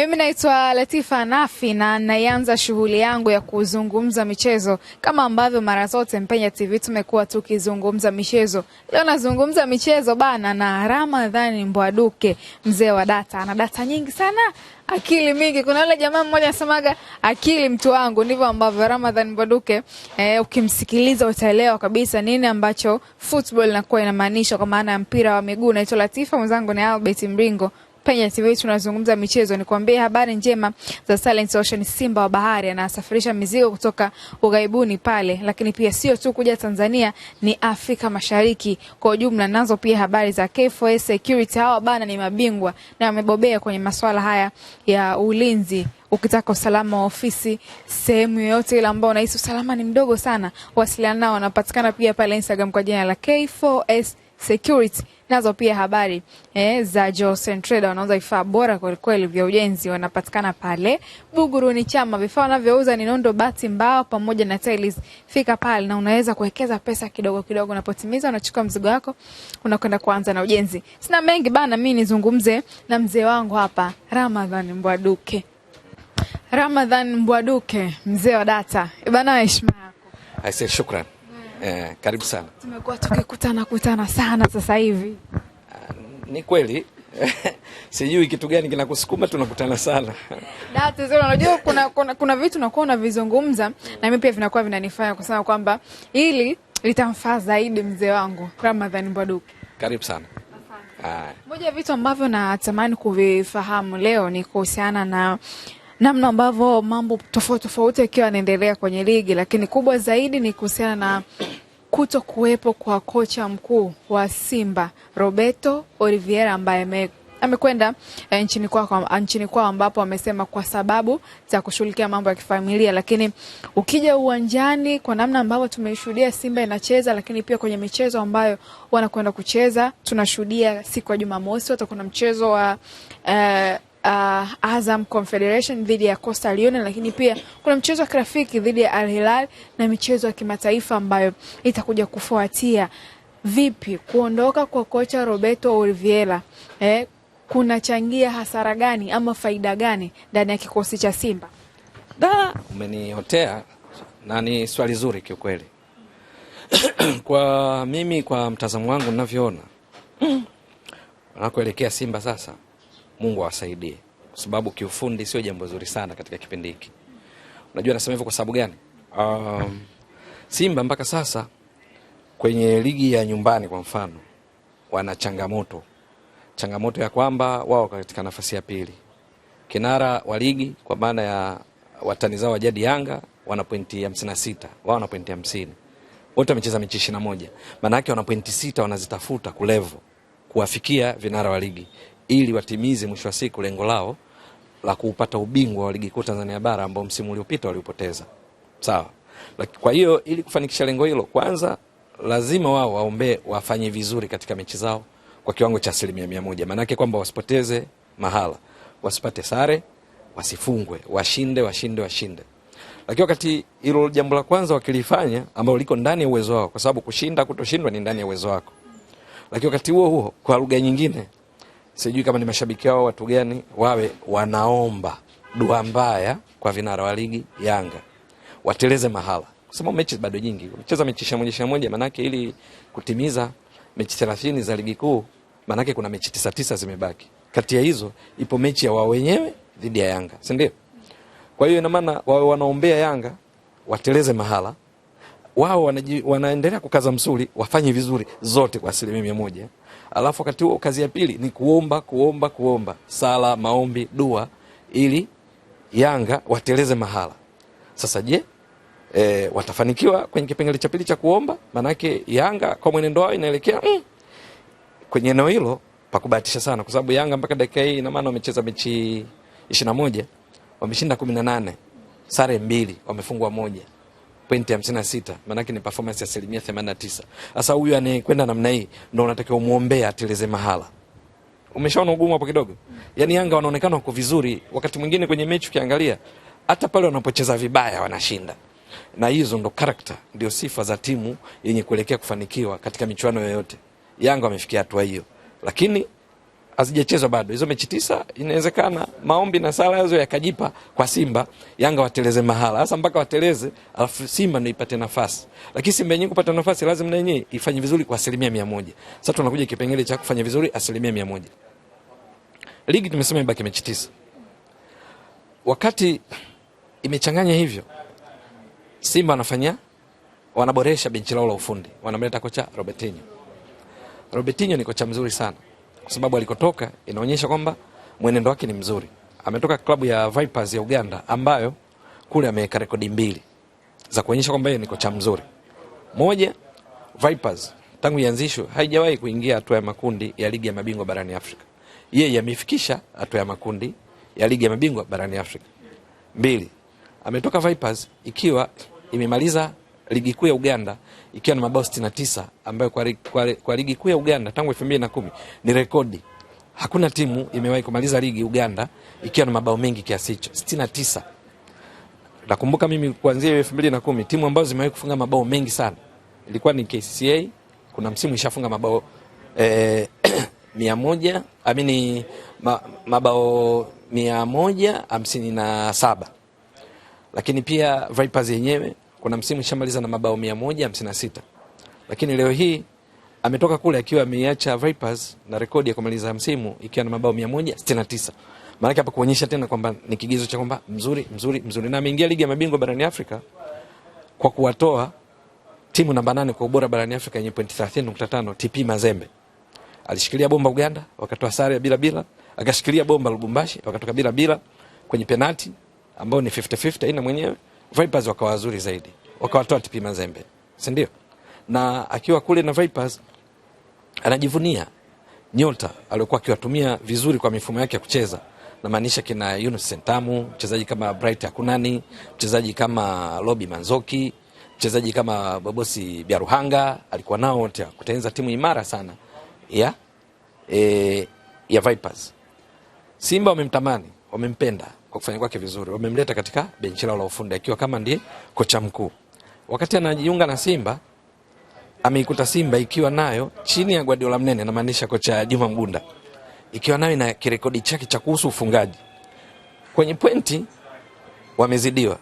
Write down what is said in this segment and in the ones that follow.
Mimi naitwa Latifa Nafi na naianza shughuli yangu ya kuzungumza michezo kama ambavyo mara zote Mpenya TV tumekuwa tukizungumza michezo. Leo nazungumza michezo bana na Ramadhani Mbwaduke, mzee wa data. Ana data nyingi sana, akili mingi. Kuna yule jamaa mmoja anasemaga akili mtu wangu. Ndivyo ambavyo Ramadhani Mbwaduke ukimsikiliza utaelewa kabisa nini ambacho football inakuwa inamaanisha kwa maana ya mpira wa miguu. Naitwa Latifa, mwenzangu ni Albert Mringo. Mpenya TV tunazungumza michezo. Nikwambie habari njema za Silent Ocean. Simba wa bahari anasafirisha mizigo kutoka ughaibuni pale, lakini pia sio tu kuja Tanzania, ni Afrika Mashariki kwa ujumla. Nazo pia habari za K4S Security. Hawa bana ni mabingwa na wamebobea kwenye masuala haya ya ulinzi. Ukitaka usalama wa ofisi sehemu yoyote ile ambao unahisi usalama ni mdogo sana, wasiliana nao. Wanapatikana pia pale Instagram kwa jina la K4S Security. Nazo pia habari za Johnson Trader, wanauza vifaa bora kwa kweli vya ujenzi, wanapatikana pale Buguruni Chama. Vifaa wanavyouza ni nondo, bati, mbao pamoja na tiles. Fika pale na unaweza kuwekeza pesa kidogo kidogo, unapotimiza unachukua mzigo wako unakwenda kuanza na ujenzi. Sina mengi bana, mimi nizungumze na mzee wangu hapa, Ramadhani Mbwaduke. Ramadhani Mbwaduke, mzee wa data. Bana, heshima yako. Aise, shukrani. Karibu sana. Tumekuwa tukikutana sana sasa hivi. Ni kweli. Sijui kitu gani kinakusukuma tunakutana sana. Data zile unajua kuna vitu nakuwa unavizungumza na mimi pia vinakuwa vinanifanya kusema kwamba ili litamfaa zaidi mzee wangu Ramadhani Mbwaduke. Karibu sana. Moja ya vitu ambavyo natamani kuvifahamu leo ni kuhusiana na namna ambavyo mambo tofauti yakiwa yanaendelea kwenye ligi, lakini kubwa zaidi ni kuhusiana na kuto kuwepo kwa kocha mkuu wa Simba Roberto Oliveira, ambaye amekwenda nchini kwao ambapo amesema kwa sababu za kushughulikia mambo ya kifamilia. Lakini ukija uwanjani kwa namna ambavyo tumeshuhudia Simba inacheza, lakini pia kwenye michezo ambayo wanakwenda kucheza, tunashuhudia siku ya Jumamosi watakuwa mchezo wa Azam Confederation dhidi ya Coastal Union, lakini pia kuna mchezo wa kirafiki dhidi ya Al Hilal na michezo ya kimataifa ambayo itakuja kufuatia. Vipi kuondoka kwa kocha Roberto Oliveira kunachangia hasara gani ama faida gani ndani ya kikosi cha Simba? Umeniotea na ni swali zuri kiukweli. Kwa mimi, kwa mtazamo wangu ninavyoona, wanakoelekea Simba sasa, Mungu awasaidie, kwa sababu kiufundi sio jambo zuri sana katika kipindi hiki. Unajua nasema hivyo kwa sababu gani? Simba mpaka sasa kwenye ligi ya nyumbani kwa mfano wana changamoto ya kwamba wao katika nafasi ya pili. Kinara wa ligi kwa maana ya watani zao wa jadi Yanga wana pointi 56, wao wana pointi 50. Wote wamecheza mechi 21. Maana yake wana pointi 6 wanazitafuta kulevel kuwafikia vinara wa ligi, ili watimize mwisho wa siku lengo lao la kupata ubingwa wa ligi kuu Tanzania bara ambao msimu uliopita waliupoteza. Sawa. Kwa hiyo ili kufanikisha lengo hilo, kwanza lazima wao waombe wafanye vizuri katika mechi zao kwa kiwango cha 100%. Maana yake kwamba wasipoteze mahala, wasipate sare, wasifungwe, washinde. Lakini wakati hilo jambo la kwanza wakilifanya ambalo liko ndani ya uwezo wao, kwa sababu kushinda kutoshindwa ni ndani ya uwezo wako. Lakini wakati huo kwa lugha nyingine, sijui kama ni mashabiki wao watu gani, wawe wanaomba dua mbaya kwa vinara wa ligi Yanga wateleze mahala, kwa sababu mechi bado nyingi. Umecheza mechi 21, manake ili kutimiza mechi 30 za ligi kuu, manake kuna mechi 9 zimebaki. Kati ya hizo ipo mechi ya wao wenyewe dhidi ya Yanga, si ndio? Kwa hiyo ina maana wao wanaombea Yanga wateleze mahala, wao wanaendelea kukaza msuli wafanye vizuri zote kwa 100%. Alafu wakati huo kazi ya pili ni kuomba sala, maombi, dua ili Yanga wateleze mahala. Sasa je, watafanikiwa kwenye kipengele cha pili cha kuomba? Manake Yanga kwa mwenendo wao inaelekea kwenye eneo hilo pa kubahatisha sana, kwa sababu Yanga mpaka dakika hii ina maana wamecheza mechi 21, wameshinda 18, sare 2, wamefungwa 1. Pointi 56, manake ni performance ya 89%. Sasa huyu anayekwenda namna hii ndio unatakiwa muombea ateleze mahala. Umeshaona ugumu hapo kidogo? Yaani Yanga wanaonekana wako vizuri, wakati mwingine kwenye mechi ukiangalia hata pale wanapocheza vibaya wanashinda. Na hizo ndo character, ndio sifa za timu yenye kuelekea kufanikiwa katika michuano yoyote. Yanga wamefikia hatua hiyo. Lakini hazijachezwa bado. Hizo mechi 9 inawezekana maombi na sala yazo yakajipa kwa Simba, Yanga wateleze mahala. Sasa mpaka wateleze, alafu Simba ndio ipate nafasi. Lakini Simba yenyewe kupata nafasi lazima na yenyewe ifanye vizuri kwa 100%. Sasa tunakuja kipengele cha kufanya vizuri 100%. Ligi tumesema ibaki mechi 9. Wakati imechanganya hivyo, Simba wanaboresha benchi lao la ufundi. Wanamleta kocha Robertinho. Robertinho ni kocha mzuri sana, kwa sababu alikotoka inaonyesha kwamba mwenendo wake ni mzuri. Ametoka klabu ya Vipers ya Uganda ambayo kule ameweka rekodi 2 za kuonyesha kwamba yeye ni kocha mzuri. Moja, Vipers tangu ianzishwe haijawahi kuingia hatua ya makundi ya ligi ya mabingwa barani Afrika. Yeye amefikisha hatua ya makundi ya ligi ya mabingwa barani Afrika. 2, ametoka Vipers ikiwa imemaliza ligi kuu ya Uganda ikiwa na mabao 69 ambayo kwa ligi kuu ya Uganda tangu 2010 ni rekodi. Hakuna timu imewahi kumaliza ligi Uganda ikiwa na mabao mengi kiasi hicho, 69. Nakumbuka mimi kuanzia 2010 timu ambazo zimewahi kufunga mabao mengi sana ilikuwa ni KCCA. Kuna msimu ishafunga mabao 100, mabao 157. Lakini pia Vipers yenyewe kuna msimu ishamaliza na mabao 156. Lakini leo hii ametoka kule akiwa ameacha Vipers na rekodi ya kumaliza msimu ikiwa na mabao 169. Maana hapa kuonyesha tena kwamba ni kigezo cha kwamba mzuri. Na ameingia ligi ya mabingwa barani Afrika kwa kuwatoa timu namba 8 kwa ubora barani Afrika yenye pointi 30.5 TP Mazembe. Alishikilia bomba Uganda wakatoa sare bila, akashikilia bomba Lubumbashi wakatoka bila kwenye penalti ambao ni 50-50 ina mwenyewe. Vipers wakawa wazuri zaidi, wakawatoa TP Mazembe, si ndio? Na akiwa kule na Vipers anajivunia nyota alikuwa akiwatumia vizuri kwa mifumo yake ya kucheza. Na maanisha kina Yunus Sentamu, mchezaji kama Bright Akunani, mchezaji kama Lobby Manzoki, mchezaji kama Bobosi Biaruhanga, alikuwa nao wote kutengeneza timu imara sana ya Vipers. Simba wamemtamani, wamempenda kwa kufanya kwake vizuri, wamemleta katika benchi lao la ufundi akiwa kama ndiye kocha mkuu. Wakati anajiunga na Simba, ameikuta Simba ikiwa nayo chini ya Guardiola mnene, na maanisha kocha Juma Mgunda, ikiwa nayo na kirekodi chake cha kuhusu ufungaji. Kwenye pointi wamezidiwa.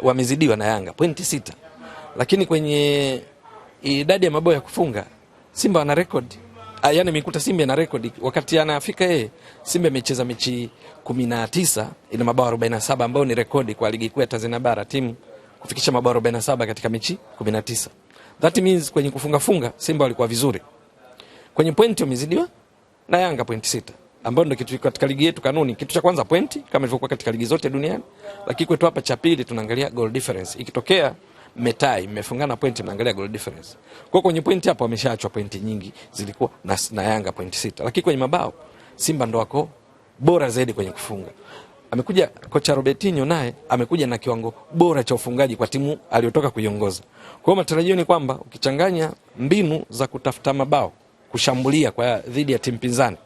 Wamezidiwa na Yanga pointi 6. Lakini kwenye idadi ya mabao ya kufunga Simba wana rekodi. Yaani mikuta Simba ina rekodi. Wakati anafika yeye, Simba imecheza mechi 19 ina mabao 47 ambao ni rekodi kwa ligi kuu ya Tanzania bara, timu kufikisha mabao 47 katika mechi 19. That means kwenye kufunga Simba walikuwa vizuri. Kwenye pointi wamezidiwa na Yanga pointi 6, ambao ndio kitu katika ligi yetu kanuni. Kitu cha kwanza pointi kama ilivyokuwa katika ligi zote duniani. Lakini kwetu hapa cha pili tunaangalia goal difference. Ikitokea mmefungana pointi mnaangalia goal difference. Kwa kwenye pointi hapo wameshaachwa pointi nyingi zilikuwa na Yanga pointi 6. Lakini kwenye mabao Simba ndo wako bora zaidi kwenye kufunga. Amekuja kocha Robertinho, naye amekuja na kiwango bora cha ufungaji kwa timu aliyotoka kuiongoza. Kwa hiyo matarajio ni kwamba ukichanganya mbinu za kutafuta mabao, kushambulia kwa dhidi ya timu pinzani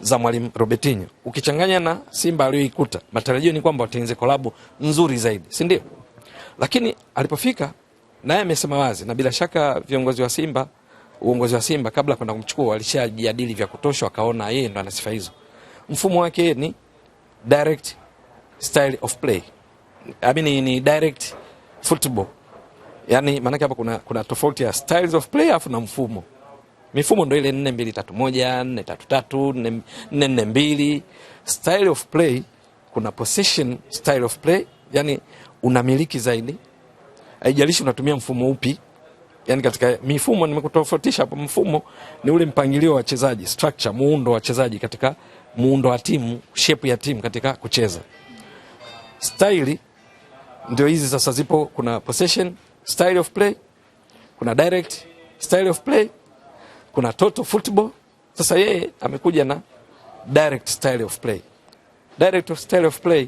za mwalimu Robertinho, ukichanganya na Simba aliyoikuta, matarajio ni kwamba watengeneze kolabo nzuri zaidi, si ndio? Lakini alipofika naye amesema wazi, na bila shaka uongozi wa Simba kabla kwenda kumchukua walishajadili vya kutosha, wakaona yeye ndo ana sifa hizo. Mfumo wake ni direct style of play. Ni direct football. Yaani maana hapa kuna tofauti ya styles of play afu na mfumo. Mifumo ndio ile 4-2-3-1, 4-3-3, 4-4-2. Style of play kuna possession style of play, yani unamiliki zaidi. Haijalishi unatumia mfumo upi. Yani katika mifumo nimekutofautisha hapo. Mfumo ni ule mpangilio wa wachezaji, structure, muundo wa wachezaji katika muundo wa timu, shape ya timu katika kucheza. Style ndio hizi sasa zipo, kuna possession style of play, kuna direct style of play, kuna total football. Sasa yeye amekuja na direct style of play. Direct style of play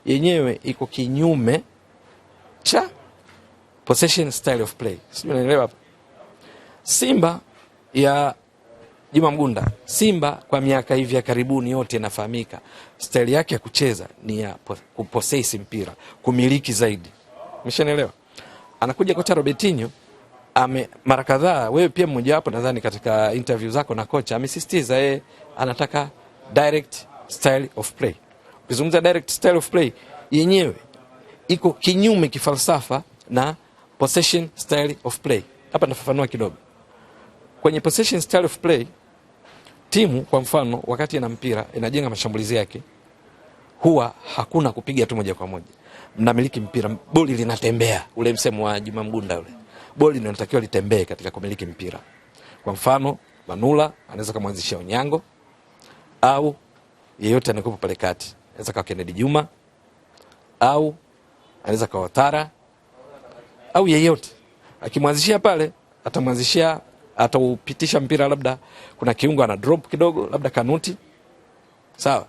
yenyewe iko kinyume cha possession style of play. Sio, unaelewa hapa? Simba ya Juma Mgunda, Simba kwa miaka hivi ya karibuni yote inafahamika style yake ya kucheza ni ya kupossess mpira, kumiliki zaidi. Umeshanielewa? Anakuja kocha Robertinho, mara kadhaa, wewe pia mmoja wapo nadhani katika interview zako na kocha amesisitiza yeye anataka direct style of play. Ukizungumza direct style of play yenyewe iko kinyume kifalsafa na possession style of play. Hapa nafafanua kidogo. Kwenye possession style of play, timu kwa mfano wakati ina mpira inajenga mashambulizi yake, huwa hakuna kupiga tu moja kwa moja. Mnamiliki mpira, boli linatembea, ule msemo wa Juma Mgunda ule. Boli linatakiwa litembee katika kumiliki mpira. Kwa mfano Manula anaweza kumwanzishia Onyango au yeyote anakupa pale kati. Anaweza kwa Kennedy Juma au anaweza kwa Watara au yeyote. Akimwanzishia pale atamwanzishia, ataupitisha mpira, labda kuna kiungo ana drop kidogo, labda Kanuti. Sawa?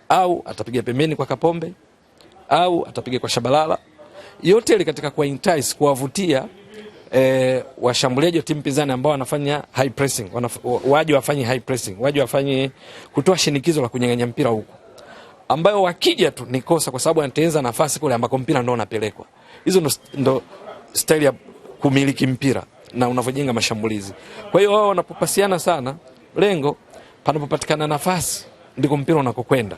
Au atapiga pembeni kwa Kapombe au atapiga kwa Shabalala. Yote ile katika kwa entice, kuwavutia washambuliaji wa timu pinzani ambao wanafanya high pressing, waje wafanye high pressing, waje wafanye kutoa shinikizo la kunyang'anya mpira huko, ambayo wakija tu ni kosa, kwa sababu anatengeneza nafasi kule ambako mpira ndio unapelekwa. Hizo ndo style ya kumiliki mpira na unavojenga mashambulizi. Kwa hiyo wao wanapopasiana sana, lengo panapopatikana nafasi ndiko mpira unakokwenda.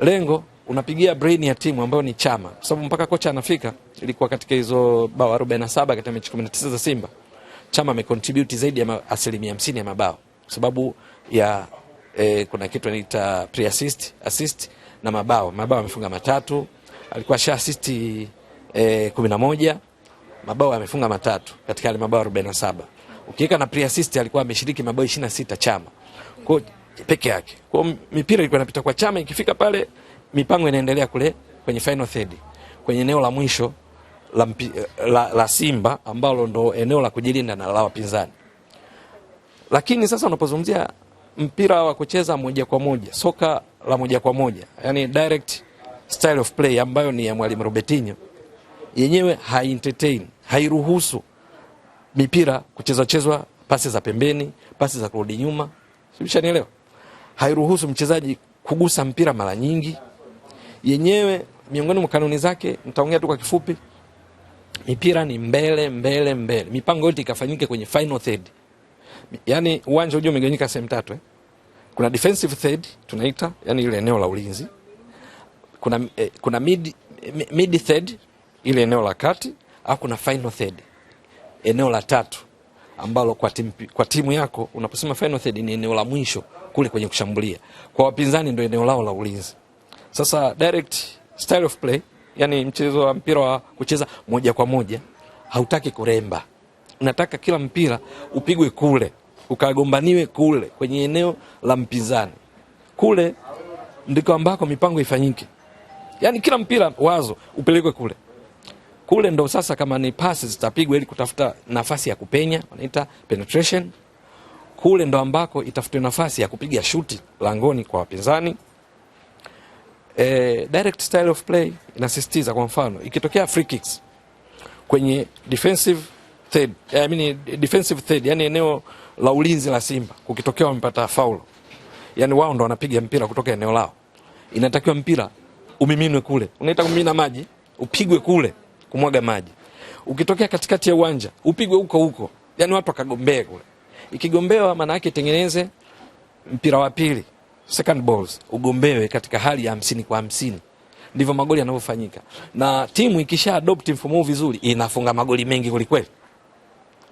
Lengo unapigia brain ya timu ambayo ni Chama, kwa sababu mpaka kocha anafika, ilikuwa katika hizo bao 47 katika mechi 19 za Simba, Chama amecontribute zaidi ya 50% ya mabao, kwa sababu ya kuna kitu anaita pre-assist, assist na mabao amefunga 3, alikuwa sha assist 11, mabao amefunga 3 katika ile mabao 47. Ukiweka na pre-assist alikuwa ameshiriki mabao 26 Chama kwa peke yake. Kwa mipira ilikuwa inapita kwa Chama, ikifika pale mipango inaendelea kule kwenye final third, kwenye eneo la mwisho la Simba ambalo ndo eneo la kujilinda na la wapinzani. Lakini sasa unapozungumzia mpira wa kucheza moja kwa moja, soka la moja kwa moja, yani direct style of play ambayo ni ya Mwalimu Robertinho, yenyewe entertain, hairuhusu mipira kuchezwa pasi za pembeni, pasi za kurudi nyuma. Simshanielewa? Hairuhusu mchezaji kugusa mpira mara nyingi. Yenyewe miongoni mwa kanuni zake, nitaongea tu kwa kifupi, mipira ni mbele mbele mbele. Mipango yote ikafanyike kwenye final third. Yani uwanja uje umegawanyika sehemu 3 Kuna defensive third tunaita, yani ile eneo la ulinzi. Kuna mid third, ile eneo la kati, au kuna final third, eneo la 3 ambalo kwa timu yako unaposema final third ni eneo la mwisho kule kwenye kushambulia. Kwa wapinzani ndio eneo lao la ulinzi. Sasa direct style of play, yani mchezo wa mpira wa kucheza moja kwa moja, hautaki kuremba. Unataka kila mpira upigwe kule, ukagombaniwe kule kwenye eneo la mpinzani. Kule ndiko ambako mipango ifanyike. Yani kila mpira wazo upelekwe kule. Kule ndo sasa kama ni passes zitapigwa ili kutafuta nafasi ya kupenya, wanaita penetration. Kule ndo ambako itafute nafasi ya kupiga shuti langoni kwa wapinzani. Direct style of play inasisitiza, kwa mfano ikitokea free kicks kwenye defensive third, yani eneo la ulinzi la Simba, kukitokea wamepata foul, yani wao ndo wanapiga mpira kutoka eneo lao, inatakiwa mpira umiminwe kule, unaita kumimina maji, upigwe kule, kumwaga maji. Ukitokea katikati ya uwanja upigwe huko, yani watu wakagombea kule. Ikigombewa maana yake tengeneze mpira wa pili, second balls, ugombewe katika hali ya 50 kwa 50. Ndivyo magoli yanavyofanyika. Na timu ikisha adopt mfumo huu vizuri, inafunga magoli mengi kweli.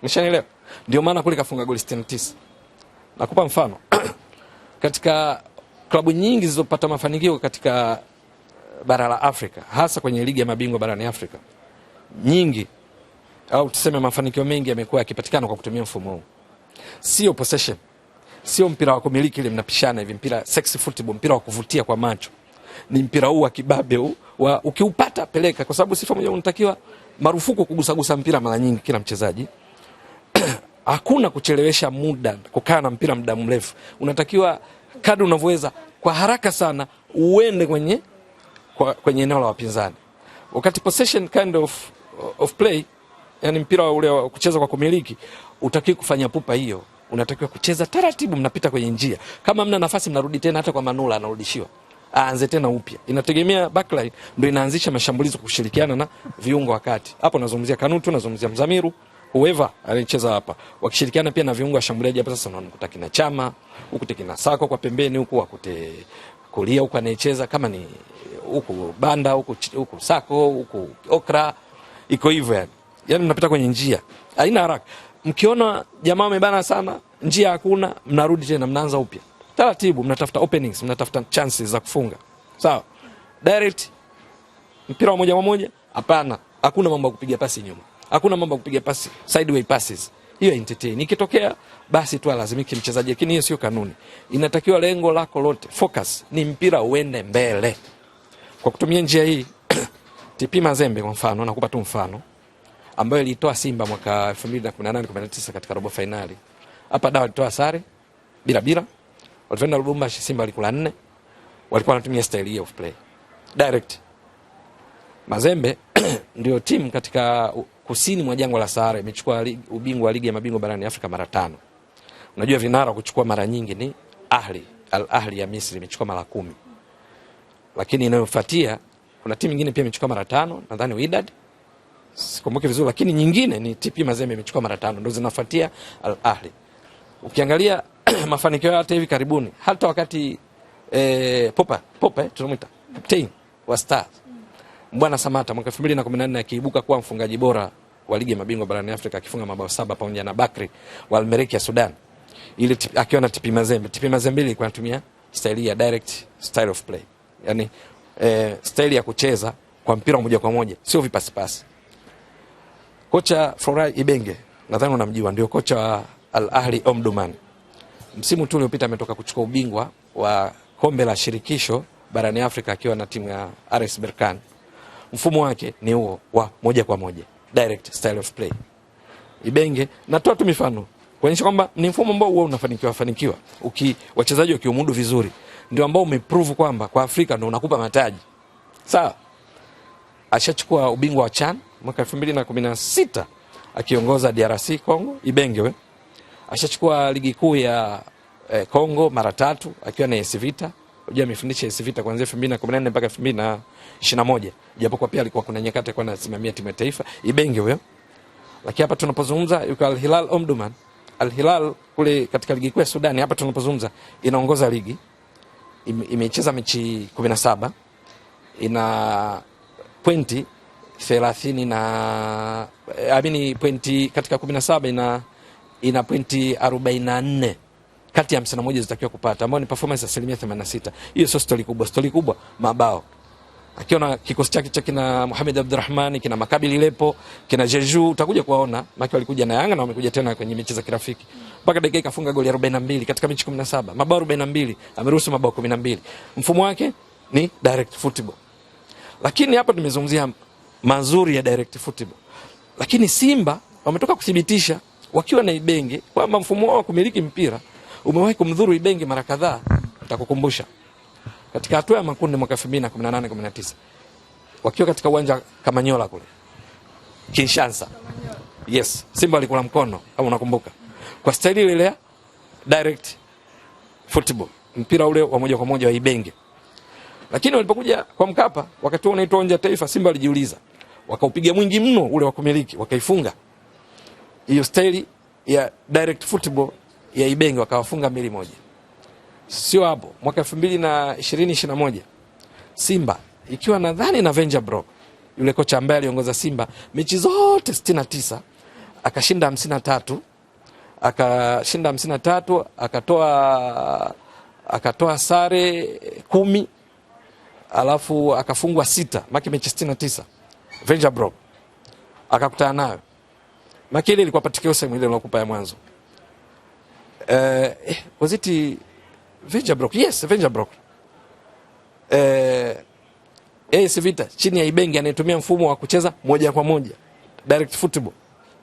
Umeshanielewa? Ndio maana kule kafunga goli 69. Nakupa mfano. Katika klabu nyingi zilizopata mafanikio katika bara la Afrika, hasa kwenye ligi ya mabingwa barani Afrika, nyingi au tuseme mafanikio mengi yamekuwa yakipatikana kwa kutumia mfumo huu. Sio possession, sio mpira wa kumiliki ile mnapishana hivi, mpira sexy football, mpira wa kuvutia kwa macho. Ni mpira huu wa kibabe huu, ukiupata peleka, kwa sababu sifa moja unatakiwa marufuku kugusa mpira mara nyingi kila mchezaji. Hakuna kuchelewesha muda, kukaa na mpira muda mrefu. Unatakiwa kadri unavyoweza kwa haraka sana uende kwenye eneo la wapinzani. Wakati possession kind of play, yani mpira ule wa kucheza kwa kumiliki, utakiwa kufanya pupa hiyo. Unatakiwa kucheza taratibu, mnapita kwenye njia. Kama mna nafasi mnarudi tena, hata kwa Manula anarudishiwa, aanze tena upya. Inategemea backline ndio inaanzisha mashambulizi kushirikiana na viungo wakati. Hapo nazungumzia Kanutu, nazungumzia Mzamiru, whoever anacheza hapa, wakishirikiana pia na viungo wa shambuliaji. Hapa sasa unakuta kina Chama, huku kina Sako kwa pembeni, huku wakute kulia, huku anayecheza kama ni huku Banda, huku Sako, huku Okra, iko hivyo yani. Yaani mnapita kwenye njia, haina haraka. Mkiona jamaa amebana sana, njia hakuna, mnarudi tena, mnaanza upya. Taratibu mnatafuta openings, mnatafuta chances za kufunga. Sawa. Direct mpira wa moja kwa moja, hapana. Hakuna mambo ya kupiga pasi nyuma. Hakuna mambo ya kupiga pasi sideway passes. Hiyo entertain. Ikitokea basi tu lazimiki mchezaji, lakini hiyo sio kanuni. Inatakiwa lengo lako lote, focus ni mpira uende mbele. Kwa kutumia njia hii TP Mazembe kwa mfano, nakupa tu mfano ambayo ilitoa Simba mwaka 2018-19 katika robo finali. Hapa dawa ilitoa sare bila. Walifenda Lubumbashi, Simba walikula 4. Walikuwa wanatumia style of play. Direct. Mazembe ndio timu katika kusini mwa jangwa la Sahara imechukua ubingwa wa ligi ya mabingwa barani Afrika mara 5. Unajua vinara kuchukua mara nyingi ni Al Ahli ya Misri imechukua mara 10. Lakini inayofuatia kuna timu nyingine pia imechukua mara 5, nadhani Wydad. Sikumbuki vizuri, lakini nyingine ni TP Mazembe imechukua mara 5, ndio zinafuatia Al Ahli. Ukiangalia mafanikio hata hivi karibuni, hata wakati Popa tunamuita captain wa Stars Mbwana Samata mwaka 2014 akiibuka kuwa mfungaji bora wa ligi ya mabingwa barani Afrika akifunga mabao 7 pamoja na Bakri wa Al Merrikh ya Sudan. Ile akiwa na TP Mazembe. TP Mazembe ilikuwa inatumia style ya direct style of play. Yaani style ya kucheza kwa mpira moja kwa moja, sio vipasi. Kocha Florai Ibenge, nadhani unamjua, ndio kocha wa Al Ahli Omdurman. Msimu tu uliopita ametoka kuchukua ubingwa wa kombe la shirikisho barani Afrika akiwa na timu ya RS Berkane. Mfumo wake ni huo wa moja kwa moja, direct style of play. Ibenge natoa tu mifano kuonyesha kwamba ni mfumo ambao huwa unafanikiwa. Wachezaji wakiumudu vizuri, ndio ambao umeprove kwamba kwa Afrika ndio unakupa mataji. Sawa. Ashachukua ubingwa wa CHAN mwaka 2016 akiongoza DRC Congo, Ibenge ashachukua ligi kuu ya Congo mara 3 akiwa na AS Vita. Unajua amefundisha AS Vita kuanzia 2014 mpaka 2021. Japokuwa pia alikuwa kuna nyakati alikuwa anasimamia timu ya taifa. Ibenge huyo. Lakini hapa tunapozungumza yuko Al Hilal Omdurman. Al Hilal kule katika ligi kuu ya Sudan, hapa tunapozungumza inaongoza ligi. Imecheza mechi 17. Ina pointi 30 na pointi katika 17 ina pointi 44 kati ya 51 zitakiwa kupata, ambao ni performance asilimia 86. Hiyo sio story kubwa. Story kubwa mabao. Akiona kikosi chake cha kina Mohamed Abdurrahman, kina Makabili Lepo, kina Jeju, utakuja kuwaona maki walikuja na Yanga na wamekuja tena kwenye mechi za kirafiki. Mpaka dakika kafunga goli 42 katika mechi 17. Mabao 42, ameruhusu mabao 12. Mfumo wake ni direct football. Lakini hapa tumezungumzia mazuri ya direct football. Lakini Simba wametoka kuthibitisha wakiwa na Ibenge kwamba mfumo wao wa kumiliki mpira umewahi kumdhuru Ibenge mara kadhaa. Nitakukumbusha. Katika hatua ya makundi mwaka 2018-19 wakiwa katika uwanja Kamanyola kule Kinshasa. Yes, Simba alikula mkono kama unakumbuka. Kwa staili ile ya direct football, mpira ule wa moja kwa moja wa Ibenge. Lakini walipokuja kwa Mkapa wakati huo unaitwa uwanja taifa, Simba alijiuliza. Wakaupiga mwingi mno ule wa kumiliki, wakaifunga. Hiyo staili ya direct football ya Ibenge wakawafunga 2-1. Sio hapo, mwaka 2020-21 Simba ikiwa nadhani na Venja Bro, yule kocha ambaye aliongoza Simba mechi zote 69, akashinda 53, akatoa sare 10, alafu akafungwa 6, maki mechi 69. Venja Bro akakutana nayo. Maki ile ilikuwa patikio sehemu ile nilokupa ya mwanzo. Was it Venja Bro? Yes, Venja Bro. AS Vita chini ya Ibenge anayetumia mfumo wa kucheza moja kwa moja, direct football.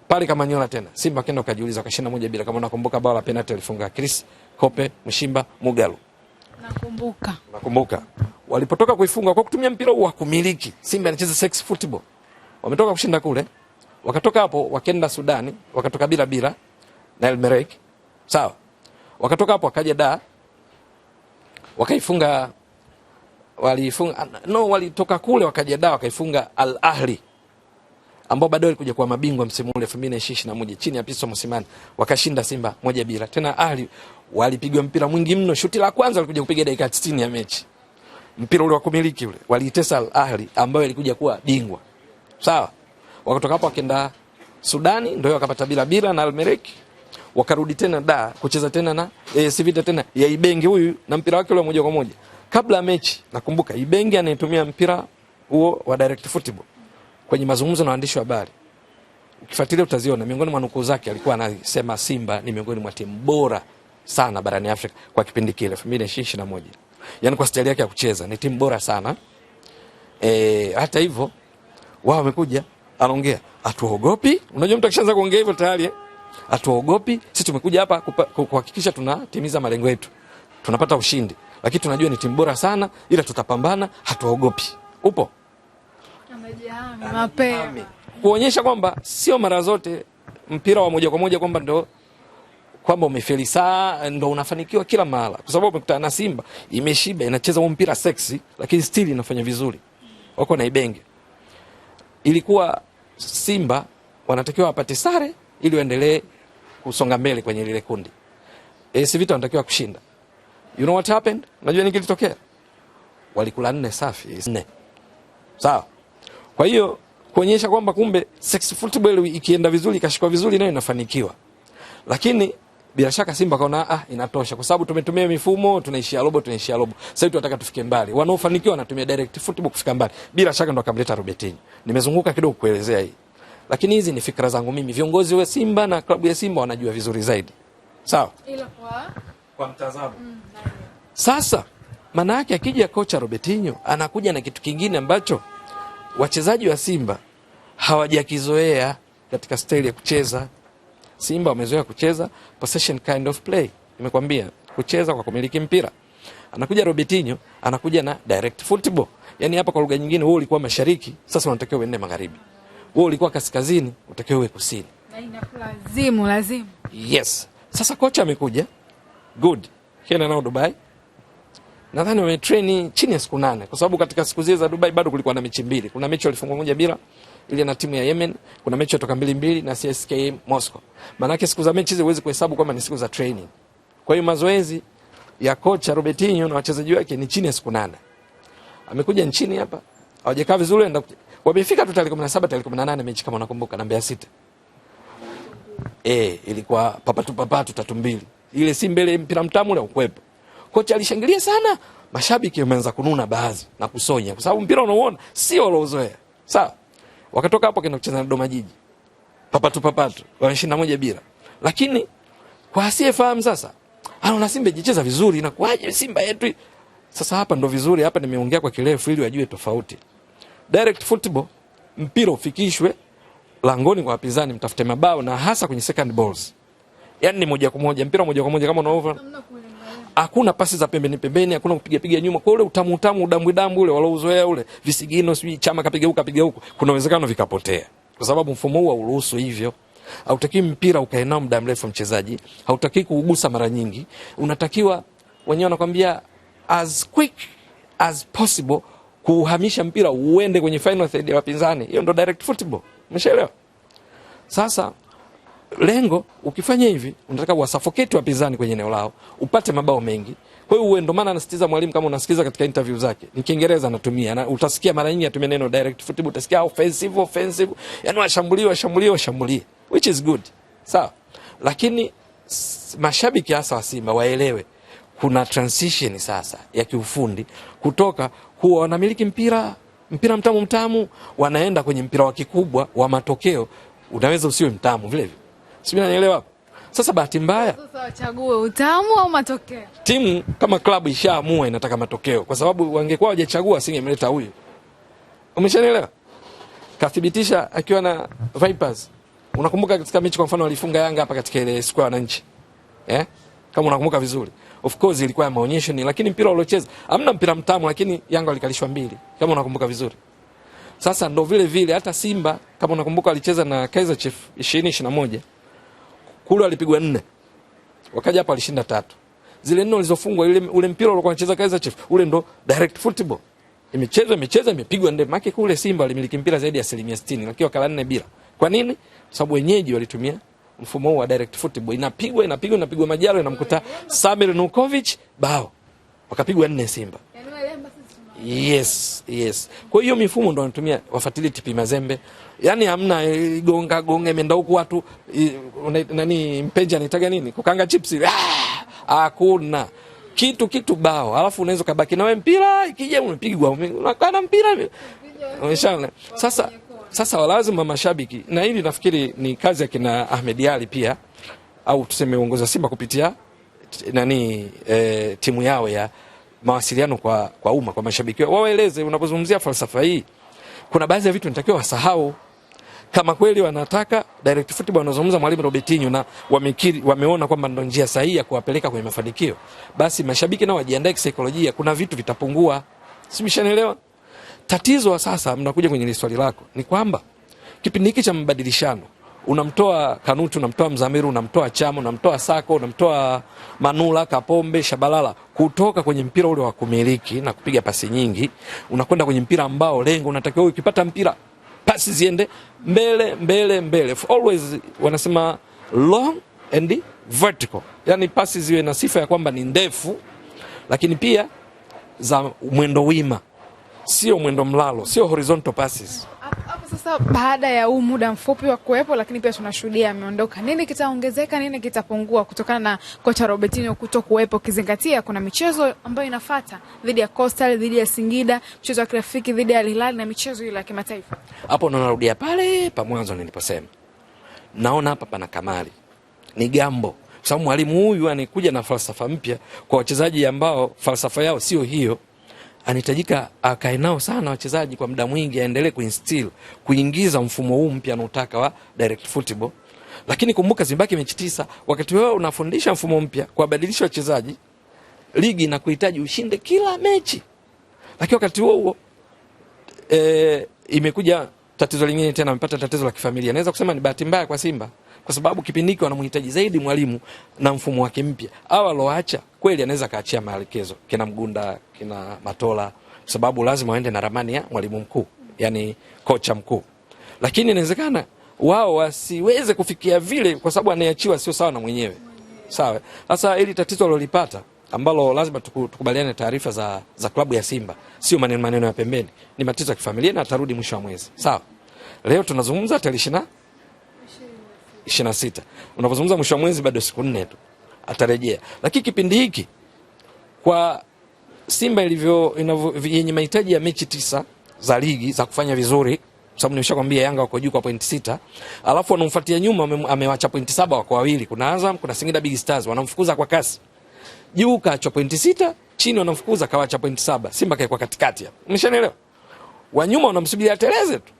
Pale Kamanyola tena Simba kenda kajiuliza, kashinda 1-0 kama unakumbuka, bao la penalty alifunga Chris Kope Mshimba Mugalu. Nakumbuka. Walipotoka kuifunga kwa kutumia mpira wa kumiliki, Simba anacheza sex football. Wametoka kushinda kule. Wakatoka hapo wakaenda Sudani, wakatoka bila na Al Merrikh. Sawa. Wakatoka hapo wakaja Dar. Walitoka kule wakaja Dar wakaifunga Al Ahli. ambao baadaye walikuja kuwa mabingwa msimu ule 2021 chini ya Pitso Mosimane, wakashinda Simba 1-0. Tena Ahli walipigwa mpira mwingi mno, shuti la kwanza walikuja kupiga dakika 60 ya mechi. Mpira ule wa kumiliki ule waliitesa Al Ahli ambayo ilikuja kuwa bingwa. Sawa? Wakatoka hapo wakaenda Sudani, ndio wakapata bila na Al Merrikh. Wakarudi tena da kucheza tena na AS Vita tena ya Ibenge huyu na mpira wake ule moja kwa moja. Kabla ya mechi nakumbuka Ibenge anayetumia mpira huo wa direct football kwenye mazungumzo na waandishi wa habari. Ukifuatilia utaziona miongoni mwa nukuu zake alikuwa anasema Simba ni miongoni mwa timu bora sana barani Afrika kwa kipindi kile 2021. Yaani kwa staili yake ya kucheza ni timu bora sana. Hata hivyo wao wamekuja anaongea atuogopi. Unajua mtu akishaanza kuongea hivyo tayari atuogopi. Sisi tumekuja hapa kuhakikisha tunatimiza malengo yetu. Tunapata ushindi. Lakini tunajua ni timu bora sana ila tutapambana, hatuogopi. Upo? Amejihami mapema. Kuonyesha kwamba sio mara zote mpira wa moja kwa moja kwamba ndo kwamba umefeli saa ndo unafanikiwa kila mara. Kwa sababu umekutana na Simba imeshiba inacheza huo mpira sexy lakini still inafanya vizuri. Wako na Ibenge. Ilikuwa Simba wanatakiwa wapate sare ili waendelee kusonga mbele kwenye lile kundi. AS Vita wanatakiwa kushinda. You know what happened? Unajua nini kilitokea? Walikula 4 safi 4. Sawa? Kwa hiyo kuonyesha kwamba kumbe sex football ikienda vizuri ikashikwa vizuri nayo inafanikiwa. Lakini bila shaka Simba kaona inatosha kwa sababu tumetumia mifumo tunaishia robo. Sasa hivi tunataka tufike mbali. Wanaofanikiwa wanatumia direct football kufika mbali. Bila shaka ndo akamleta Robertinho. Nimezunguka kidogo kuelezea hii. Lakini hizi ni fikra zangu mimi. Viongozi wa Simba na klabu ya Simba wanajua vizuri zaidi. Sawa? Ila kwa mtazamo. Sasa maana yake akija kocha Robertinho anakuja na kitu kingine ambacho wachezaji wa Simba hawajakizoea katika staili ya kucheza. Simba wamezoea kucheza possession kind of play. Nimekwambia kucheza kwa kumiliki mpira. Anakuja Robertinho, anakuja na direct football. Yaani hapa kwa lugha nyingine wewe ulikuwa mashariki, sasa unatakiwa uende magharibi. Wewe ulikuwa kaskazini, unatakiwa uwe kusini. Na inakulazimu. Yes. Sasa kocha amekuja. Good. Kienda nao Dubai. Nadhani wametrain chini ya siku 8 kwa sababu katika siku zile za Dubai bado kulikuwa na mechi mbili. Kuna mechi walifungwa 1-0 ile na timu ya Yemen, kuna mechi kutoka 2-2 na CSKA Moscow. Maana yake siku za mechi hizo huwezi kuhesabu kama ni siku za training. Kwa hiyo mazoezi ya kocha Robertinho na wachezaji wake ni chini ya siku 8. Amekuja nchini hapa, hawajakaa vizuri enda wamefika tu tarehe 17 tarehe 18 mechi kama unakumbuka na Mbeya City. Ilikuwa papatu 3-2. Ile si mbele mpira mtamu ule ukwepo. Kocha alishangilia sana. Mashabiki wameanza kununa baadhi na kusonya kwa sababu mpira unaoona sio waliozoea. Sawa? Wakatoka hapo kenda kucheza na Dodoma Jiji. Papatu wameshinda 1-0. Lakini kwa asiyefahamu sasa, anaona Simba ikicheza vizuri inakuaje Simba yetu? Sasa hapa ndo vizuri, hapa nimeongea kwa kirefu ili wajue tofauti. Direct football, mpira ufikishwe langoni kwa wapinzani, mtafute mabao na hasa kwenye second balls. Yaani ni moja kwa moja, mpira moja kwa moja kama unaova. Hakuna pasi za pembeni, hakuna kupiga nyuma. Kwa ule utamu udambwi ule walouzoea ule, visigino sijui chama kapiga huko, kuna uwezekano vikapotea. Kwa sababu mfumo huu hauruhusu hivyo. Hautaki mpira ukae nao muda mrefu mchezaji, hautaki kuugusa mara nyingi. Unatakiwa wenyewe wanakuambia as quick as possible kuhamisha mpira uende kwenye final third ya wapinzani. Hiyo ndo direct football. Umeshaelewa? Sasa lengo ukifanya hivi unataka uwasuffocate wapinzani kwenye eneo lao, upate mabao mengi. Kwa hiyo ndio maana anasitiza mwalimu, kama unasikiza katika interview zake, ni Kiingereza anatumia na utasikia mara nyingi atumia neno direct football, utasikia offensive, yani washambulie, which is good. Sawa? Lakini mashabiki hasa wa Simba waelewe kuna transition sasa ya kiufundi kutoka huwa wanamiliki mpira mtamu wanaenda kwenye mpira wa kikubwa wa matokeo. Unaweza usiwe mtamu vile vile. Sio, unanielewa hapo? Sasa bahati mbaya sasa wachague utamu au matokeo. Timu kama klabu ishaamua inataka matokeo, kwa sababu wangekuwa hawajachagua singemleta huyu. Umeshanielewa? Kathibitisha akiwa na Vipers. Unakumbuka katika mechi kwa mfano walifunga Yanga hapa katika ile siku ya wananchi. Kama unakumbuka vizuri. Of course ilikuwa ya maonyesho ni, lakini mpira uliocheza hamna mpira mtamu, lakini Yanga walikalishwa 2. Kama unakumbuka vizuri. Sasa ndo vile hata Simba kama unakumbuka alicheza na Kaizer Chiefs 2021. Kule alipigwa 4. Wakaja hapa alishinda 3. Zile 4 walizofungwa ule mpira uliokuwa anacheza Kaizer Chiefs, ule ndo direct football. imechezwa imepigwa ndefu. Maki kule Simba walimiliki mpira zaidi ya 60%, lakini wakala 4 bila. Kwa nini? Sababu wenyeji walitumia mfumo wa direct football. Inapigwa Majalo inamkuta Samir Nukovic bao. Wakapigwa 4 Simba. Yes. Kwa hiyo mifumo ndo wanatumia, wafuatilie TP Mazembe. Yaani hamna gonga imeenda huku watu nani mpenja anitaga nini? Kukanga chips. Hakuna. Kitu bao. Alafu unaweza kabaki na wewe mpira ikija umepigwa. Unakana mpira. Umeshaona. Sasa lazima mashabiki, na hili nafikiri ni kazi ya kina Ahmed Ali pia, au tuseme uongozi wa Simba kupitia timu yao ya mawasiliano kwa umma, kwa mashabiki waeleze, unapozungumzia falsafa hii kuna baadhi ya vitu nitakiwa wasahau. Kama kweli wanataka direct football, wanazungumza mwalimu Robertinho na wameona kwamba ndio njia sahihi ya kuwapeleka kwenye mafanikio, basi mashabiki nao wajiandae kisaikolojia, kuna vitu vitapungua. Simeshanielewa? Tatizo sasa, mnakuja kwenye swali lako, ni kwamba kipindi hiki cha mabadilishano unamtoa Kanuti, unamtoa Mzamiru, unamtoa Chamo, unamtoa Sako, unamtoa Manula, Kapombe, Shabalala kutoka kwenye mpira ule wa kumiliki na kupiga pasi nyingi, unakwenda kwenye mpira ambao lengo unatakiwa ukipata mpira pasi ziende mbele. Always wanasema long and vertical. Yaani pasi ziwe na sifa ya kwamba ni ndefu, lakini pia za mwendo wima. Sio mwendo mlalo, sio horizontal passes. Hapo sasa, baada ya huu muda mfupi wa kuwepo, lakini pia tunashuhudia ameondoka, nini kitaongezeka, nini kitapungua kutokana na kocha Robertinho kutokuwepo, kizingatia kuna michezo ambayo inafuata dhidi ya Coastal, dhidi ya Singida, mchezo wa kirafiki dhidi ya Al Hilal na michezo ile ya kimataifa. Hapo ndo narudia pale pa mwanzo niliposema. Naona hapa pana kamari. Ni gambo. Kwa sababu mwalimu huyu anakuja na falsafa mpya kwa wachezaji ambao falsafa yao sio hiyo. Anahitajika akae nao sana wachezaji kwa muda mwingi, aendelee kuinstill, kuingiza mfumo huu mpya anaotaka wa direct football. Lakini kumbuka zibaki mechi 9, wakati wewe unafundisha mfumo mpya kwa badilisha wachezaji, ligi inakuhitaji ushinde kila mechi. Lakini wakati huo imekuja tatizo lingine tena, amepata tatizo la kifamilia. Naweza kusema ni bahati mbaya kwa Simba, kwa sababu kipindi hiki wanamhitaji zaidi mwalimu na mfumo wake mpya. Hawa aloacha kweli anaweza kaachia maelekezo kina Mgunda, kina Matola, kwa sababu lazima waende na ramani ya mwalimu mkuu, yani kocha mkuu. Lakini inawezekana wao wasiweze kufikia vile, kwa sababu anayeachiwa sio sawa na mwenyewe. Sawa. Sasa ili tatizo alilopata ambalo lazima tukubaliane taarifa za klabu ya Simba, sio maneno ya pembeni, ni matatizo ya kifamilia na atarudi mwisho wa mwezi. Sawa. Leo tunazungumza tarehe 26. Unapozungumza mwisho wa mwezi bado siku 4 tu atarejea. Lakini kipindi hiki kwa Simba yenye mahitaji ya mechi 9 za ligi za kufanya vizuri, sababu nimeshakwambia Yanga wako juu kwa point 6, alafu wanamfuatia nyuma amewacha point 7 wako wawili, kuna Azam, kuna Singida Big Stars, wanamfukuza kwa kasi. Juu kaachwa point 6, chini wanamfukuza kawacha point 7. Simba kaekwa katikati hapo. Umeshanielewa? Wanyuma wanamsubiri ateleze tu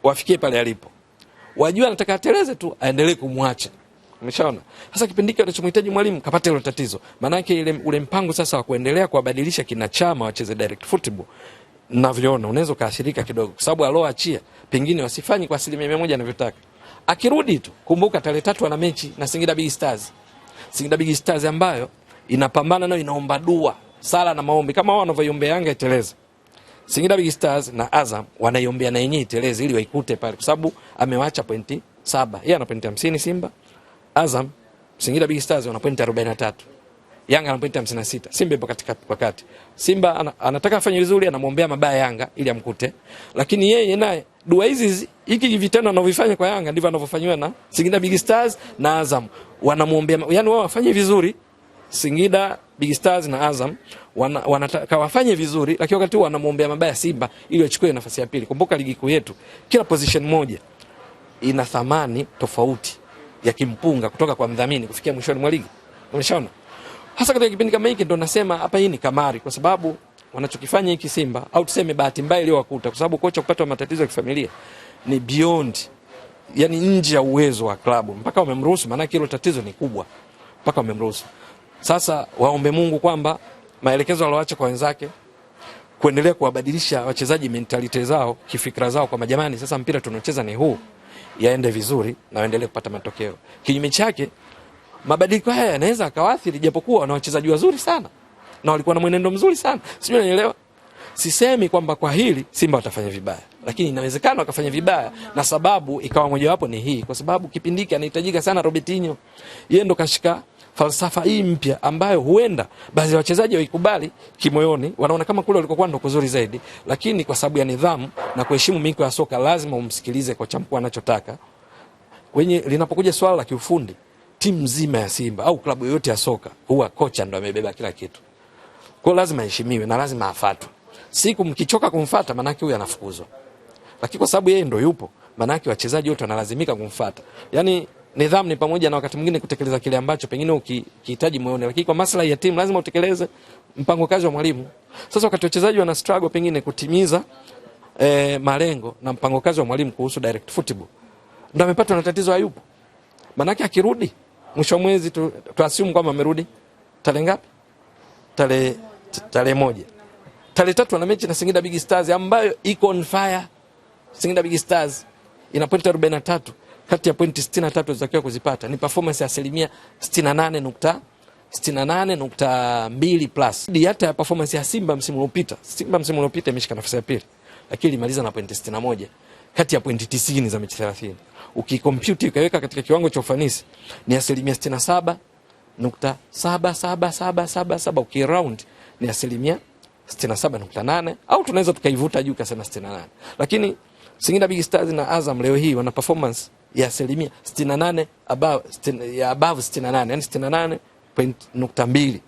wafikie pale alipo. Wajua anataka ateleze tu aendelee kumwacha. Umeshaona? Sasa kipindi hiki anachomhitaji mwalimu kapata ile tatizo. Maana yake ule mpango sasa wa kuendelea kuwabadilisha kinachama wacheze direct football, ninavyoona unaweza kaashirika kidogo, kwa sababu aloachia pengine wasifanyi kwa 100% anavyotaka. Akirudi tu, kumbuka tarehe 3 ana mechi na Singida Big Stars. Singida Big Stars ambayo inapambana nayo, inaomba dua, sala na maombi kama wao wanavyoiombea Yanga iteleze. Singida Big Stars na Azam wanaiombea na yenyewe iteleze ili waikute pale, kwa sababu amewaacha pointi 7. Yeye ana pointi 50 Simba. Azam, Singida Big Stars wana pointi 43. Yanga ana pointi 56. Simba ipo katikati. Simba anataka afanye vizuri, anamwombea mabaya Yanga ili amkute. Lakini yeye naye dua hizi hiki vitendo anavyofanya kwa Yanga ndivyo anavyofanywa na Singida Big Stars na Azam. Wanamwombea, yani wao wafanye vizuri. Singida Big Stars na Azam wanataka wafanye vizuri, lakini wakati huo wanamwombea mabaya Simba ili wachukue nafasi ya pili. Kumbuka ligi kuu yetu kila position moja ina thamani tofauti ya kimpunga kutoka kwa mdhamini kufikia mwishoni mwa ligi. Umeshaona? Hasa katika kipindi kama hiki ndo nasema hapa hii ni kamari, kwa sababu wanachokifanya hiki Simba, au tuseme bahati mbaya iliyowakuta, kwa sababu kocha kupata matatizo ya kifamilia ni beyond, yani nje ya uwezo wa klabu, mpaka wamemruhusu. Maana hilo tatizo ni kubwa mpaka wamemruhusu. Sasa waombe Mungu kwamba maelekezo alioacha kwa wenzake kuendelea kuwabadilisha wachezaji mentality zao, kifikra zao, kwa majamani sasa mpira tunaocheza ni huu, yaende vizuri na waendelee kupata matokeo. Kinyume chake mabadiliko haya yanaweza akawaathiri, japokuwa wana wachezaji wazuri sana na walikuwa na mwenendo mzuri sana. Sijui unanielewa? Sisemi kwamba kwa hili Simba watafanya vibaya, lakini inawezekana wakafanya vibaya, na sababu ikawa mojawapo ni hii, kwa sababu kipindi hiki anahitajika sana Robertinho. Yeye ndo kashika falsafa hii mpya ambayo huenda baadhi ya wachezaji waikubali kimoyoni, wanaona kama kule walikokuwa ndo kuzuri zaidi, lakini kwa sababu ya nidhamu na kuheshimu miko ya soka lazima umsikilize kocha mkuu anachotaka. Kwenye linapokuja swala la kiufundi, timu nzima ya Simba au klabu yoyote ya soka huwa kocha ndo amebeba kila kitu. Kwa lazima aheshimiwe na lazima afuatwe. Siku mkichoka kumfuata manake huyu anafukuzwa. Lakini kwa sababu yeye ndo yupo, manake wachezaji wote wanalazimika kumfuata. Yaani nidhamu ni pamoja na wakati mwingine kutekeleza kile ambacho pengine ukihitaji moyoni, lakini kwa maslahi ya timu lazima utekeleze mpango kazi wa mwalimu. Sasa wakati wachezaji wana struggle pengine kutimiza malengo na mpango kazi wa mwalimu kuhusu direct football, ndio amepatwa na tatizo hayupo. Manake akirudi mwisho mwezi tuassume kwamba amerudi tarehe ngapi? Tarehe 1. Tarehe 3 ana mechi na Singida Big Stars ambayo iko on fire. Singida Big Stars ina pointi 43 kati ya pointi 63 zitakiwa kuzipata. Ni performance ya 68.2 plus. Hata ya performance ya Simba msimu uliopita. Simba msimu uliopita imeshika nafasi ya pili, lakini ilimaliza na pointi 61 kati ya pointi 90 za mechi 30. Ukikompute ukaweka katika kiwango cha ufanisi ni 67.7777, ukiround ni 67.8, au tunaweza tukaivuta juu kasema 68. Lakini Singida Big Stars na Azam leo hii wana performance ya 68 above 68, yani 68.2,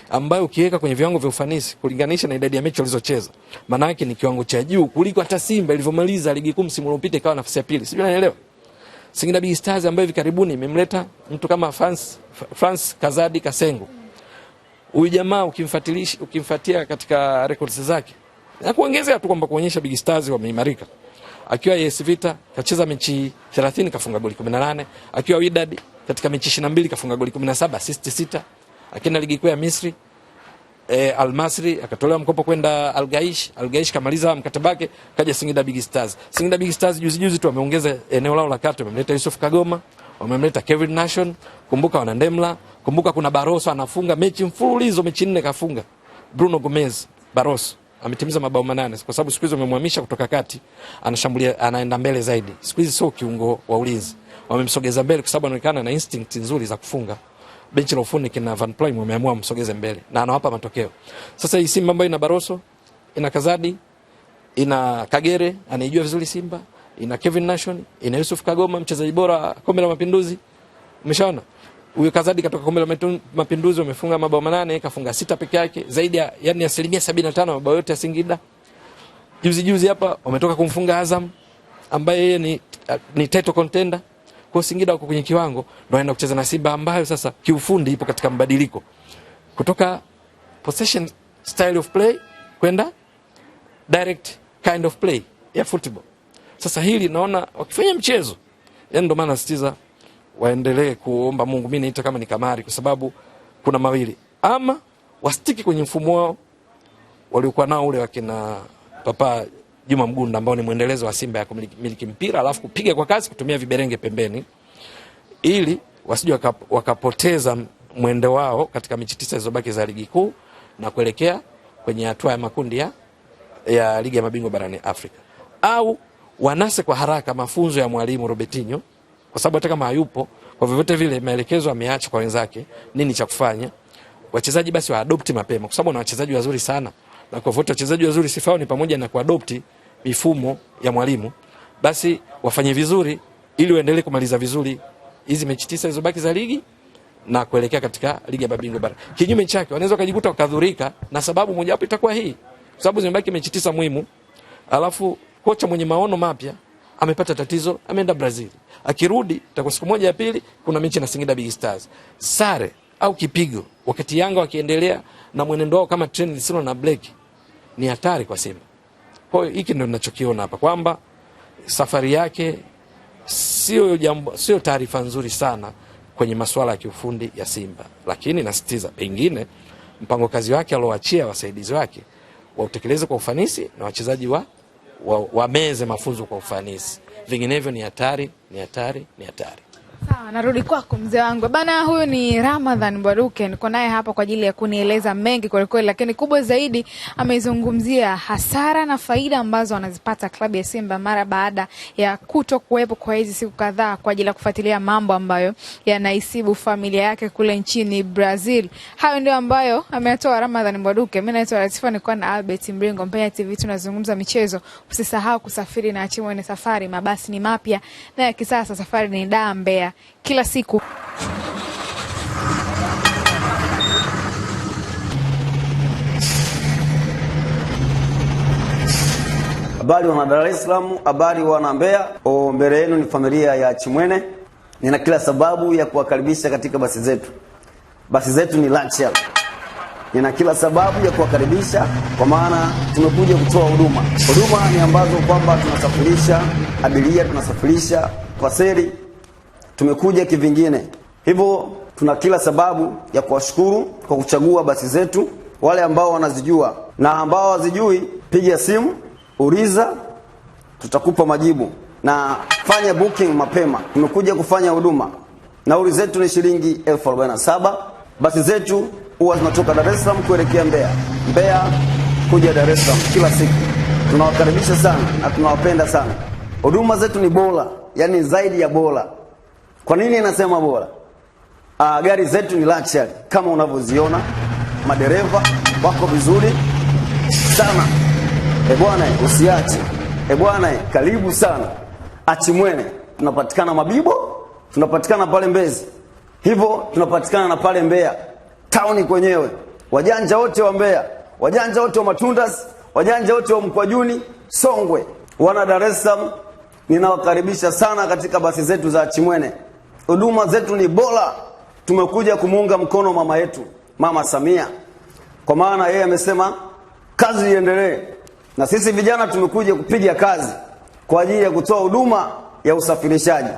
ambayo ukiweka kwenye viwango vya ufanisi kulinganisha na idadi ya mechi walizocheza, maana yake ni kiwango cha juu kuliko hata Simba ilivyomaliza ligi kuu msimu uliopita ikawa nafasi ya pili. Sijui unaelewa. Singida Big Stars ambayo hivi karibuni imemleta mtu kama France Kazadi Kasengo. Huyu jamaa ukimfuatia katika records zake, na kuongezea tu kwamba kuonyesha Big Stars wameimarika. Akiwa AS Vita kacheza mechi 30 kafunga goli 18, akiwa Wydad katika mechi 22 kafunga goli 17, assist 6. Akienda ligi kuu ya Misri Al Masry akatolewa mkopo kwenda Al Gaish kamaliza mkataba wake, kaja Singida Big Stars. Singida Big Stars juzi tu wameongeza eneo lao la kati, wamemleta Yusuf Kagoma, wamemleta Kevin Nation, kumbuka wana Ndemla, kumbuka kuna Barroso anafunga mechi mfululizo, mechi 4 kafunga. Bruno Gomez Barroso ametimiza mabao 8 kwa sababu siku hizo wamemhamisha kutoka kati, anashambulia, anaenda mbele zaidi. Siku hizi sio kiungo wa ulinzi, wamemsogeza mbele kwa sababu anaonekana na instinct nzuri za kufunga. Benchi la ufundi kina Van Plym wameamua msogeze mbele na anawapa matokeo. Sasa hii Simba ambayo ina Barroso, ina Kazadi, ina Kagere anaijua vizuri Simba, ina Kevin Nation, ina Yusuf Kagoma mchezaji bora Kombe la Mapinduzi. Umeshaona? Huyo Kazadi katoka Kombe la Mapinduzi amefunga mabao 8, kafunga 6 peke yake, zaidi ya yani 75% mabao yote ya Singida. Juzi hapa wametoka kumfunga Azam ambaye yeye ni title contender. Kwa Singida wako kwenye kiwango ndio anaenda kucheza na Simba ambayo sasa kiufundi ipo katika mabadiliko kutoka possession style of play kwenda direct kind of play ya football. Sasa hili naona wakifanya mchezo, yani ndio maana nasitiza waendelee kuomba Mungu. Mimi naita kama ni kamari, kwa sababu kuna mawili, ama wastiki kwenye mfumo wao waliokuwa nao ule wakina Papa Juma Mgunda ambao ni muendelezo wa Simba ya kumiliki mpira alafu kupiga kwa kasi kutumia viberenge pembeni, ili wasije wakapoteza mwendo wao katika mechi 9 zilizobaki za ligi kuu na kuelekea kwenye hatua ya makundi ya ligi ya mabingwa barani Afrika, au wanase kwa haraka mafunzo ya mwalimu Robertinho, kwa sababu hata kama hayupo kwa vyovyote vile maelekezo ameacha kwa wenzake nini cha kufanya. Wachezaji basi waadopti mapema, kwa sababu na wachezaji wazuri sana, na kwa vote wachezaji wazuri sifao ni pamoja na kuadopti mifumo ya mwalimu. Basi wafanye vizuri ili waendelee kumaliza vizuri hizi mechi 9 zilizobaki za ligi na kuelekea katika ligi ya mabingwa bara. Kinyume chake wanaweza kujikuta wakadhurika, na sababu moja wapo itakuwa hii, kwa sababu zimebaki mechi 9 muhimu, alafu kocha mwenye maono mapya amepata tatizo, ameenda Brazil. Akirudi itakuwa siku moja ya pili kuna mechi na Singida Big Stars. Sare au kipigo wakati Yanga wakiendelea na mwenendo wao kama trend lisilo na break ni hatari kwa Simba. Kwa hiyo hiki ndio ninachokiona hapa, kwamba safari yake sio taarifa nzuri sana kwenye masuala ya kiufundi ya Simba, lakini nasitiza pengine mpango kazi wake alioachia wasaidizi wake wautekeleze kwa ufanisi na wachezaji wameze mafunzo kwa ufanisi. Vinginevyo ni hatari. Sawa, narudi kwako mzee wangu. Bana, huyu ni Ramadhan Mbwaduke. Niko naye hapa kwa ajili ya kunieleza mengi kwa kweli, lakini kubwa zaidi amezungumzia hasara na faida ambazo wanazipata klabu ya Simba mara baada ya kuto kuwepo kwa hizi siku kadhaa kwa ajili ya kufuatilia mambo ambayo yanaisibu familia yake kule nchini Brazil. Hayo ndio ambayo ameyatoa Ramadhan Mbwaduke. Mimi naitwa Latifa, niko na Albert Mringo, Mpenya TV tunazungumza michezo. Usisahau kusafiri na Achimwene Safari, mabasi ni mapya na ya kisasa. Safari ni Dar Mbeya kila siku. Habari wana Dar es Salaam, habari wana Mbeya. Mbele yenu ni familia ya Achimwene. Nina kila sababu ya kuwakaribisha katika basi zetu. Basi zetu ni luxury. Nina kila sababu ya kuwakaribisha kwa maana tumekuja kutoa huduma. Huduma ni ambazo kwamba tunasafirisha abiria, tunasafirisha paseri. Tumekuja kivingine. Hivyo tuna kila sababu ya kuwashukuru kwa kuchagua basi zetu. Wale ambao wanazijua na ambao hawazijui, piga simu, uliza, tutakupa majibu na fanya booking mapema. Tumekuja kufanya huduma. Nauli zetu ni shilingi 47,000. Basi zetu huwa zinatoka Dar es Salaam kuelekea Mbeya, Mbeya kuja Dar es Salaam kila siku. Tunawakaribisha sana na tunawapenda sana. Huduma zetu ni bora, yani zaidi ya bora. Kwa nini nasema bora? Gari zetu ni luxury kama unavyoziona. Madereva wako vizuri sana. Bwana usiache. Bwana karibu sana Achimwene. Tunapatikana Mabibo, tunapatikana pale Mbezi. Hivyo tunapatikana na pale Mbeya town kwenyewe. Wajanja wote wa Mbeya, wajanja wote wa Matundas, wajanja wote wa Mkwajuni, Songwe, wana Dar es Salaam, ninawakaribisha sana katika basi zetu za Achimwene. Huduma zetu ni bora. Tumekuja kumuunga mkono mama yetu, Mama Samia. Kwa maana yeye amesema kazi iendelee. Na sisi vijana tumekuja kupiga kazi kwa ajili ya kutoa huduma ya usafirishaji.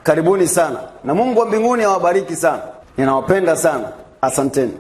Karibuni sana. Na Mungu wa mbinguni awabariki sana. Ninawapenda sana. Asanteni.